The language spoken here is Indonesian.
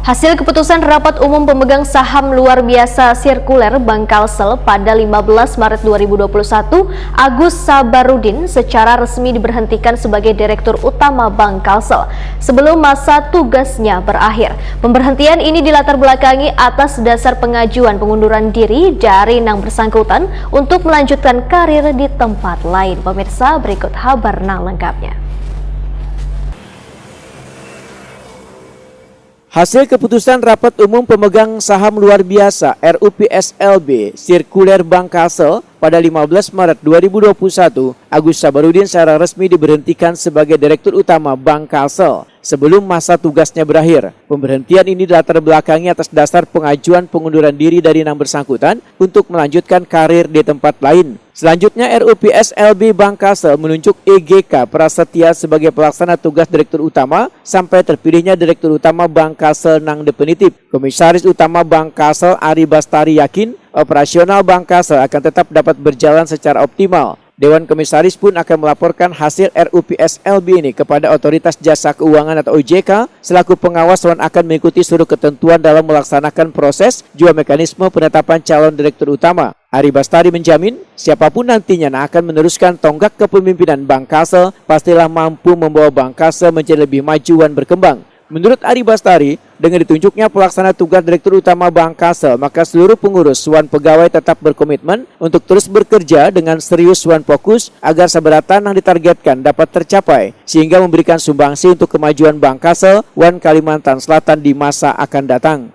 Hasil keputusan Rapat Umum Pemegang Saham Luar Biasa Sirkuler Bank Kalsel pada 15 Maret 2021, Agus Sabarudin secara resmi diberhentikan sebagai Direktur Utama Bank Kalsel sebelum masa tugasnya berakhir. Pemberhentian ini dilatar belakangi atas dasar pengajuan pengunduran diri dari yang bersangkutan untuk melanjutkan karir di tempat lain. Pemirsa, berikut kabar lengkapnya. Hasil keputusan Rapat Umum Pemegang Saham Luar Biasa RUPSLB Sirkuler Bank Kalsel pada 15 Maret 2021, Agus Sabarudin secara resmi diberhentikan sebagai Direktur Utama Bank Kalsel sebelum masa tugasnya berakhir. Pemberhentian ini dilatar belakangi atas dasar pengajuan pengunduran diri dari yang bersangkutan untuk melanjutkan karir di tempat lain. Selanjutnya, RUPSLB Bank Kalsel menunjuk EGK Prasetya sebagai pelaksana tugas Direktur Utama sampai terpilihnya Direktur Utama Bank Kalsel nang definitif. Komisaris Utama Bank Kalsel Ari Bastari yakin operasional Bank Kalsel akan tetap dapat berjalan secara optimal. Dewan Komisaris pun akan melaporkan hasil RUPSLB ini kepada Otoritas Jasa Keuangan atau OJK selaku pengawas dan akan mengikuti seluruh ketentuan dalam melaksanakan proses juga mekanisme penetapan calon Direktur Utama. Ari Bastari menjamin siapapun nantinya yang akan meneruskan tonggak kepemimpinan Bank Kalsel pastilah mampu membawa Bank Kalsel menjadi lebih maju dan berkembang. Menurut Ari Bastari, dengan ditunjuknya pelaksana tugas Direktur Utama Bank Kalsel, maka seluruh pengurus wan pegawai tetap berkomitmen untuk terus bekerja dengan serius wan fokus agar seberatan yang ditargetkan dapat tercapai, sehingga memberikan sumbangsi untuk kemajuan Bank Kalsel wan Kalimantan Selatan di masa akan datang.